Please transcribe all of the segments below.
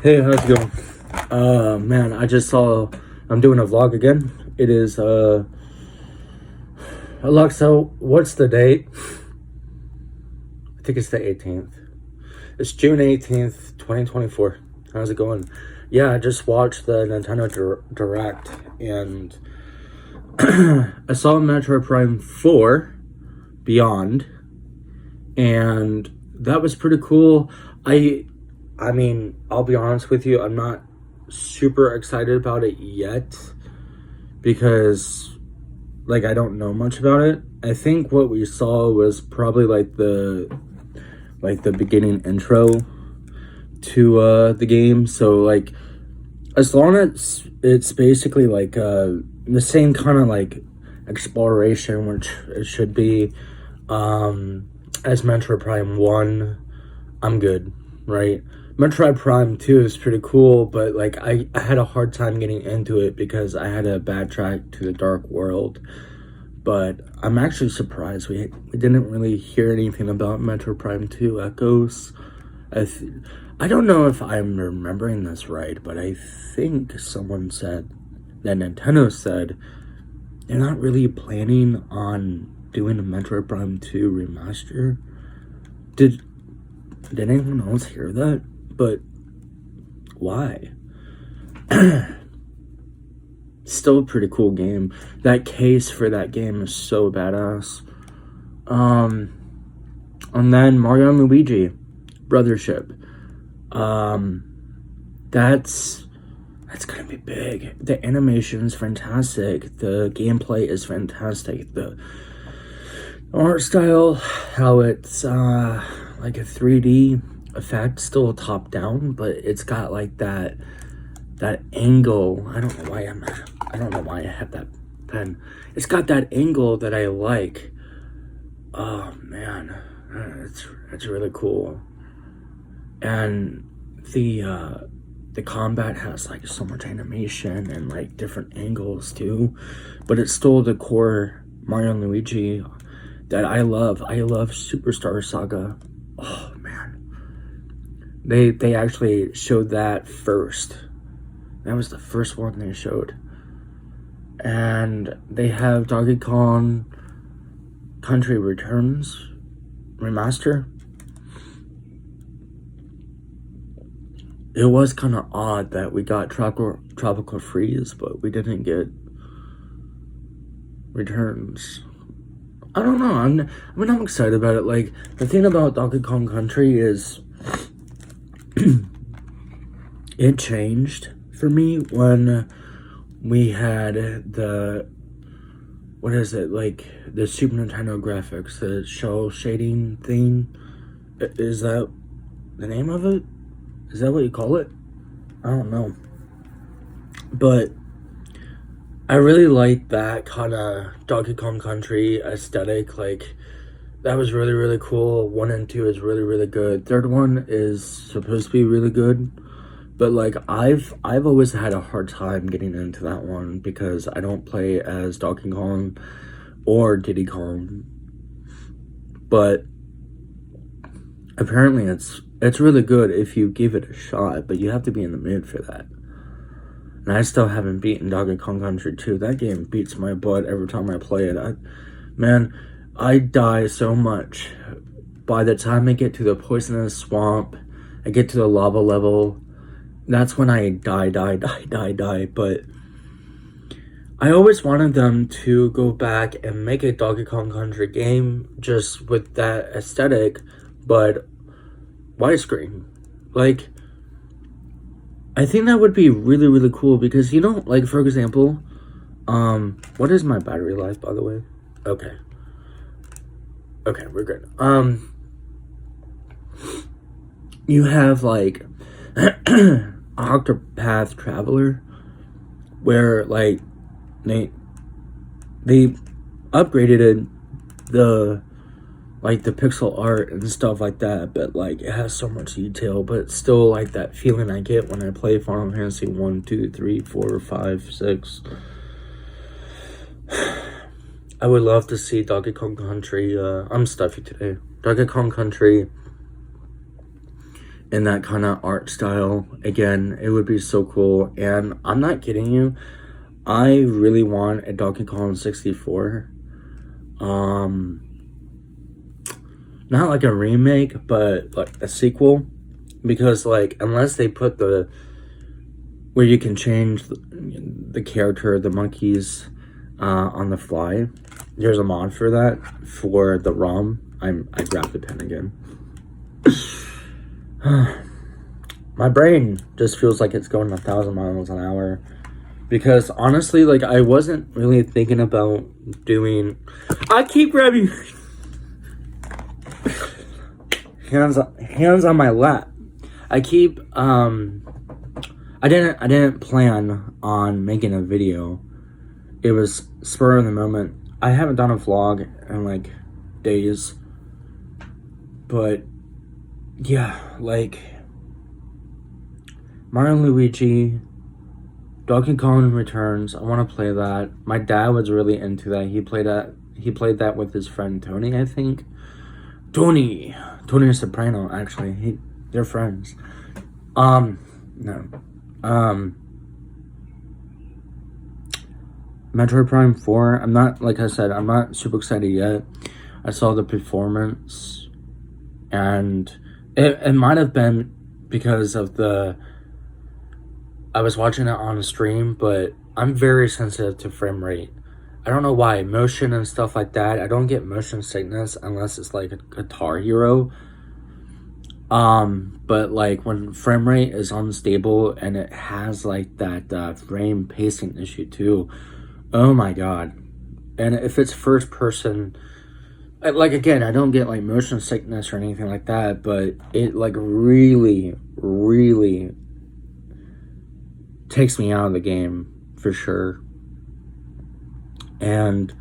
Hey, how's it going? Man, I just saw I'm doing a vlog again. It is, Alexa, what's the date? I think it's the 18th. It's June 18th, 2024. How's it going? Yeah, I just watched the Nintendo Direct, and I saw Metroid Prime 4 Beyond, and that was pretty cool. I mean, I'll be honest with you, I'm not super excited about it yet because, like, I don't know much about it. I think what we saw was probably like the beginning intro to the game. So, like, as long as it's basically like the same kind of like exploration, which it should be, as Metroid Prime 1, I'm good, right? Metroid Prime 2 is pretty cool, but like I had a hard time getting into it because I had to backtrack to the Dark World. But I'm actually surprised we didn't really hear anything about Metroid Prime 2 Echoes. I don't know if I'm remembering this right, but I think someone said that Nintendo said they're not really planning on doing a Metroid Prime 2 remaster. Did anyone else hear that? But why? Still a pretty cool game. That case for that game is so badass. And then Mario and Luigi Brothership. That's gonna be big. The animation is fantastic. The gameplay is fantastic. The art style, how it's like a 3D effect, still top down, but it's got like that angle. I don't know why I have that pen. It's got that angle that I like. Oh man, it's really cool. And the combat has like so much animation and like different angles too, but it's still the core Mario and Luigi that I love. I love Superstar Saga. Oh man, they actually showed that first. That was the first one they showed. And they have Donkey Kong Country Returns remaster. It was kind of odd that we got Tropical Freeze, but we didn't get Returns. I don't know. I'm excited about it. Like, the thing about Donkey Kong Country is it changed for me when we had the, what is it, like the Super Nintendo graphics, the shell shading thing. Is that the name of it? Is that what you call it? I don't know. But I really like that kind of Donkey Kong Country aesthetic. Like, that was really, really cool. 1 and 2 is really, really good. Third one is supposed to be really good. But like, I've always had a hard time getting into that one because I don't play as Donkey Kong or Diddy Kong. But apparently it's really good if you give it a shot, but you have to be in the mood for that. And I still haven't beaten Donkey Kong Country 2. That game beats my butt every time I play it. I die so much. By the time I get to the poisonous swamp, I get to the lava level, that's when I die. But I always wanted them to go back and make a Donkey Kong Country game just with that aesthetic, but widescreen. Like, I think that would be really, really cool because, you know, like, for example, what is my battery life, by the way? Okay, we're good. You have, like, Octopath Traveler, where, like, they upgraded it, the pixel art and stuff like that, but like, it has so much detail, but it's still like that feeling I get when I play Final Fantasy 1, 2, 3, 4, 5, 6. I would love to see Donkey Kong Country, I'm stuffy today, Donkey Kong Country in that kind of art style. Again, it would be so cool. And I'm not kidding you, I really want a Donkey Kong 64. Not like a remake, but like a sequel, because like unless they put the where you can change the character, the monkeys, on the fly. There's a mod for that for the ROM. I grabbed the pen again. My brain just feels like it's going 1,000 miles an hour, because honestly, like, I wasn't really thinking about doing. I keep grabbing hands on my lap. I keep I didn't plan on making a video. It was spur of the moment. I haven't done a vlog in like days. But yeah, like Mario and Luigi, Donkey Kong Returns. I want to play that. My dad was really into that. He played that with his friend Tony, I think. Tony Soprano, actually. They're friends. No. Metroid Prime 4. I'm not, like I said, I'm not super excited yet. I saw the performance, and it might have been because of I was watching it on stream, but I'm very sensitive to frame rate. I don't know why. Motion and stuff like that. I don't get motion sickness unless it's like a Guitar Hero. But like when frame rate is unstable and it has like that frame pacing issue too. Oh my god. And if it's first person, like, again, I don't get like motion sickness or anything like that, but it like really takes me out of the game for sure. And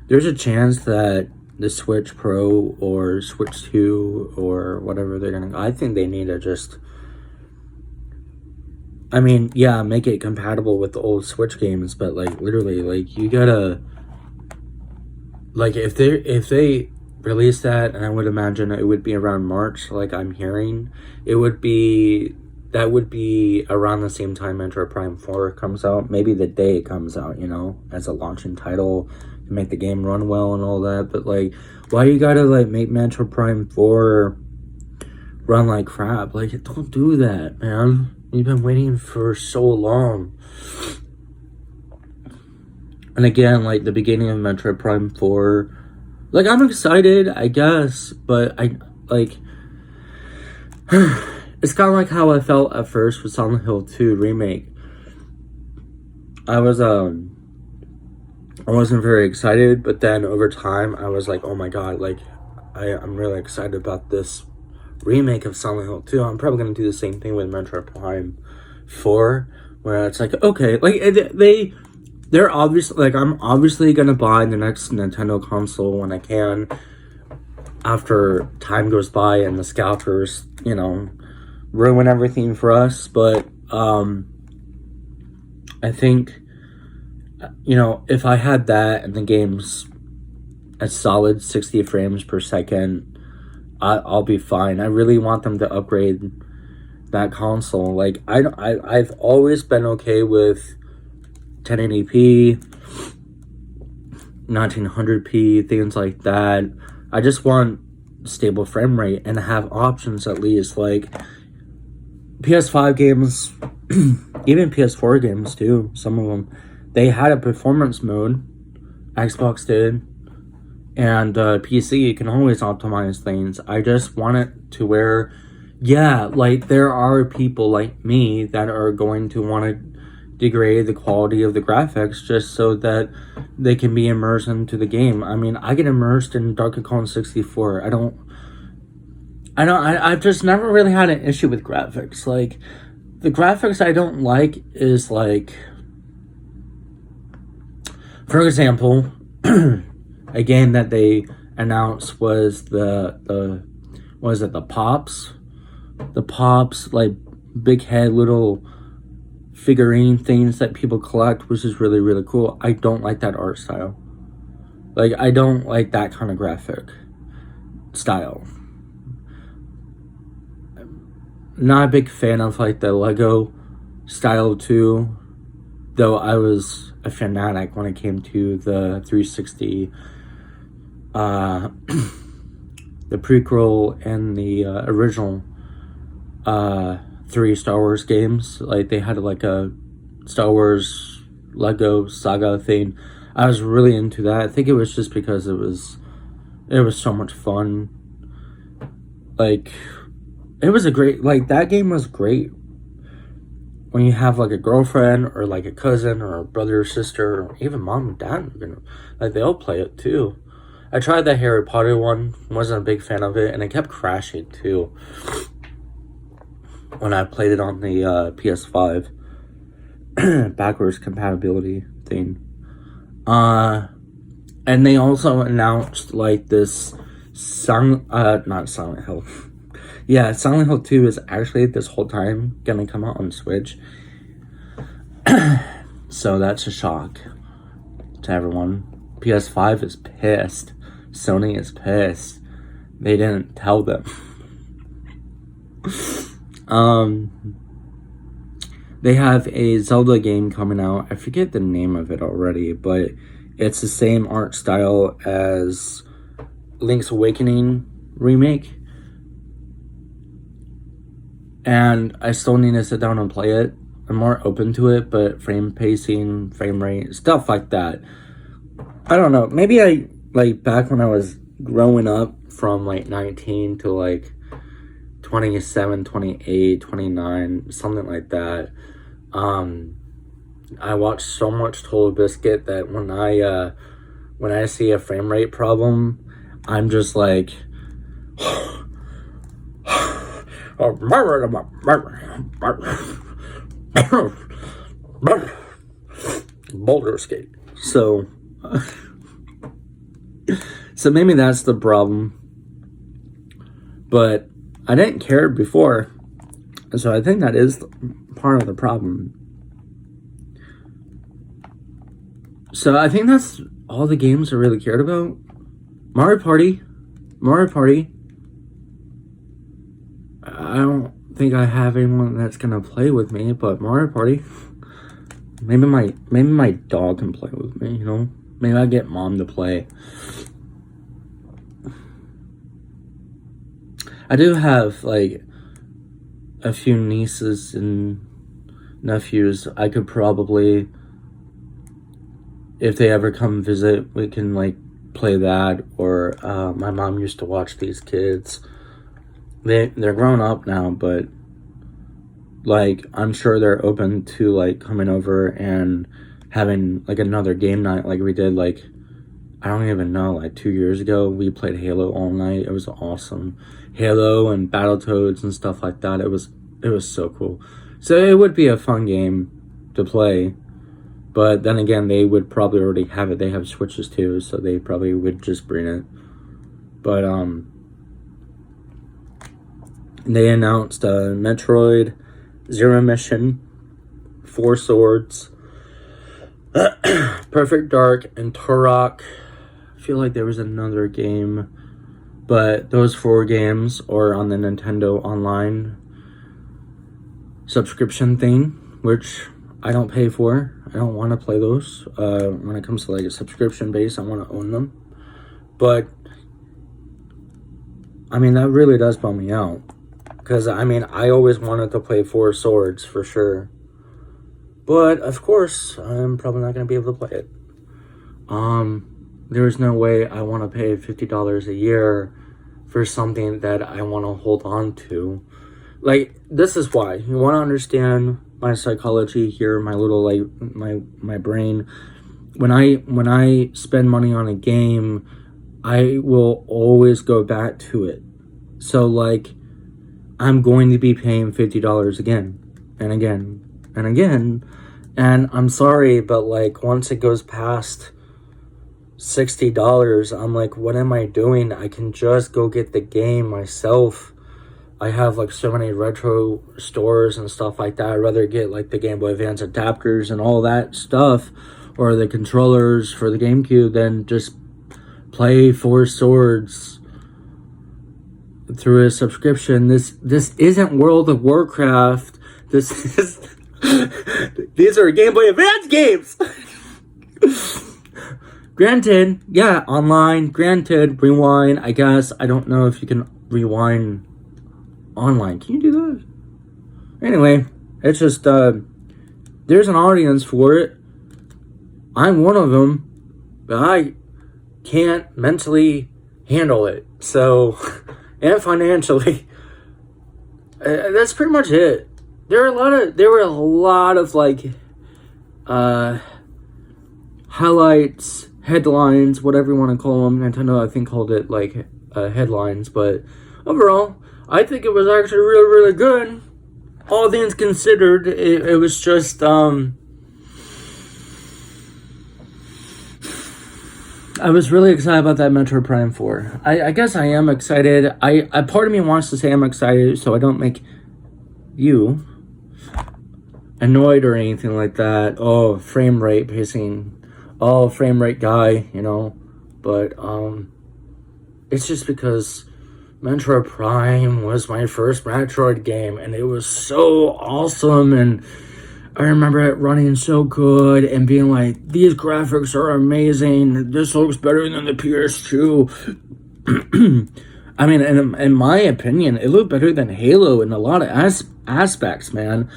there's a chance that the Switch Pro or Switch 2 or whatever they're gonna, I think they need to just, I mean, yeah, make it compatible with the old Switch games, but like literally, like, you gotta, like, if they release that, and I would imagine it would be around March, like I'm hearing, that would be around the same time Metroid Prime 4 comes out, maybe the day it comes out, you know, as a launching title to make the game run well and all that. But like, why you gotta like make Metroid Prime 4 run like crap? Like, don't do that, man. You've been waiting for so long. And again, like the beginning of Metroid Prime 4, like, I'm excited, I guess, but I like it's kind of like how I felt at first with Silent Hill 2 remake. I wasn't very excited, but then over time I was like, oh my god, like I'm really excited about this remake of Silent Hill 2. I'm probably gonna do the same thing with Metroid Prime 4, where it's like, okay, like they're obviously, like, I'm obviously gonna buy the next Nintendo console when I can, after time goes by and the scalpers, you know, ruin everything for us. But I think, you know, if I had that and the game's a solid 60 frames per second, I'll be fine. I really want them to upgrade that console. Like, I've always been okay with 1080p, 1900p, things like that. I just want stable frame rate and have options at least. Like, PS5 games, even PS4 games too, some of them, they had a performance mode. Xbox did. And PC, you can always optimize things. I just want it to where, yeah, like, there are people like me that are going to want to degrade the quality of the graphics just so that they can be immersed into the game. I mean, I get immersed in Donkey Kong 64. I've just never really had an issue with graphics. Like, the graphics I don't like is, like, for example, a game that they announced was the Pops? The Pops, like, big head, little figurine things that people collect, which is really, really cool. I don't like that art style. Like, I don't like that kind of graphic style. not a big fan of like the Lego style too, though I was a fanatic when it came to the 360, the prequel and the original 3 Star Wars games. Like they had like a Star Wars Lego saga thing. I was really into that. I think it was just because it was so much fun. Like it was a great, like that game was great when you have like a girlfriend or like a cousin or a brother or sister or even mom and dad, you know, like they all play it too. I tried the Harry Potter one, wasn't a big fan of it, and it kept crashing too when I played it on the PS5 backwards compatibility thing. And they also announced like this not Silent Hill. Yeah, Silent Hill 2 is actually this whole time gonna come out on Switch. So that's a shock to everyone. PS5 is pissed. Sony is pissed. They didn't tell them. They have a Zelda game coming out. I forget the name of it already, but it's the same art style as Link's Awakening remake. And I still need to sit down and play it. I'm more open to it, but frame pacing, frame rate, stuff like that. I don't know. Maybe I, like, back when I was growing up from, like, 19 to, like, 27, 28, 29, something like that. I watched so much Total Biscuit that when I see a frame rate problem, I'm just like, Boulder skate. So maybe that's the problem. But I didn't care before, so I think that is part of the problem. So I think that's all the games I really cared about. Mario Party. I don't think I have anyone that's gonna play with me, but Mario Party. Maybe my dog can play with me, you know? Maybe I get mom to play. I do have, like, a few nieces and nephews. I could probably, if they ever come visit, we can, like, play that. Or, my mom used to watch these kids. They're grown up now, but, like, I'm sure they're open to, like, coming over and having, like, another game night like we did, like, I don't even know, like 2 years ago. We played Halo all night. It was awesome. Halo and Battletoads and stuff like that. It was so cool. So it would be a fun game to play. But then again, they would probably already have it. They have Switches too, so they probably would just bring it. But they announced Metroid Zero Mission, 4 Swords, Perfect Dark, and Turok. I feel like there was another game, but those 4 games are on the Nintendo Online subscription thing, which I don't pay for. I don't want to play those. When it comes to like a subscription base, I want to own them. But I mean, that really does bum me out, because I mean, I always wanted to play 4 Swords for sure. But of course, I'm probably not going to be able to play it. There's no way I want to pay $50 a year for something that I want to hold on to. Like, this is why. You want to understand my psychology here, my little, like, my brain. When I spend money on a game, I will always go back to it. So, like, I'm going to be paying $50 again and again and again. And I'm sorry, but, like, once it goes past $60, I'm like, what am I doing? I can just go get the game myself. I have, like, so many retro stores and stuff like that. I'd rather get, like, the Game Boy Advance adapters and all that stuff, or the controllers for the GameCube, than just play 4 Swords through a subscription. This isn't World of Warcraft. This is these are Game Boy Advance games. Granted, yeah, online. Granted, rewind. I guess I don't know if you can rewind online. Can you do that? Anyway, it's just there's an audience for it. I'm one of them, but I can't mentally handle it. So, and financially, that's pretty much it. There were a lot of like highlights, headlines, whatever you want to call them. Nintendo, I think, called it like headlines, but overall, I think it was actually really, really good. All things considered, it was just I was really excited about that Metroid Prime 4. I guess I am excited. I part of me wants to say I'm excited so I don't make you annoyed or anything like that. Oh, frame rate pacing. Oh, frame rate guy, you know. But it's just because Metroid Prime was my first Metroid game and it was so awesome, and I remember it running so good and being like, these graphics are amazing. This looks better than the PS2. I mean, in my opinion, it looked better than Halo in a lot of aspects, man.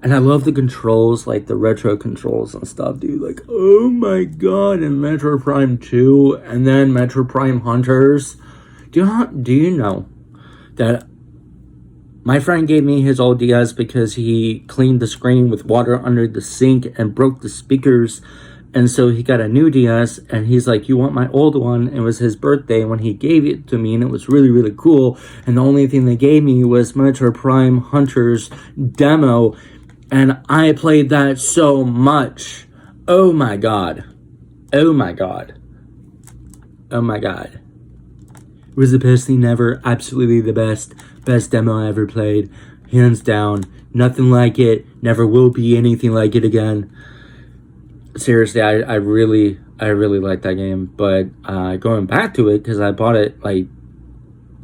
And I love the controls, like the retro controls and stuff, dude. Like, oh my god, and Metroid Prime 2, and then Metroid Prime Hunters. Do you know that my friend gave me his old DS because he cleaned the screen with water under the sink and broke the speakers. And so he got a new DS and he's like, you want my old one? It was his birthday when he gave it to me and it was really, really cool. And the only thing they gave me was Metroid Prime Hunters demo. And I played that so much. Oh my god. Oh my god. Oh my god. It was the best thing ever. Absolutely the best. Best demo I ever played. Hands down. Nothing like it. Never will be anything like it again. Seriously, I really like that game. But going back to it, because I bought it like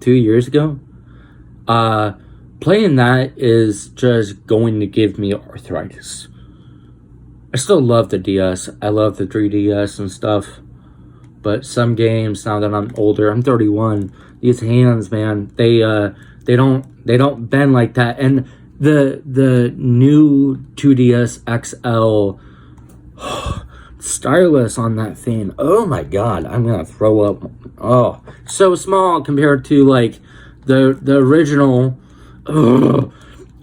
2 years ago. Playing that is just going to give me arthritis. I still love the DS. I love the 3DS and stuff. But some games, now that I'm older, I'm 31, these hands, man, they don't bend like that. And the new 2DS XL stylus on that thing, oh my god, I'm gonna throw up. Oh, so small compared to like the original. Ugh.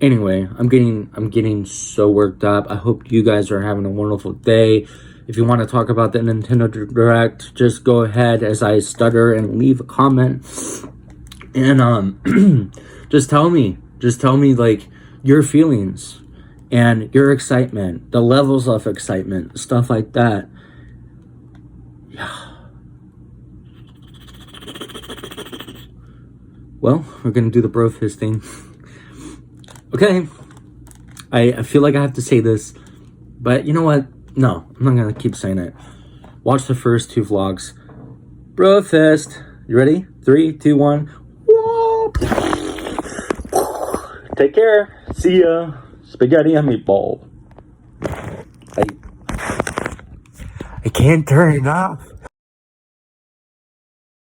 Anyway, I'm getting so worked up. I hope you guys are having a wonderful day. If you want to talk about the Nintendo Direct, just go ahead as I stutter and leave a comment. And just tell me like your feelings and your excitement, the levels of excitement, stuff like that. Yeah. Well, we're gonna do the bro fist thing. Okay. I feel like I have to say this, but you know what? No, I'm not gonna keep saying it. Watch the first 2 vlogs. Bro fist. You ready? 3, 2, 1. Whoop. Take care. See ya. Spaghetti and meatball. I can't turn it off.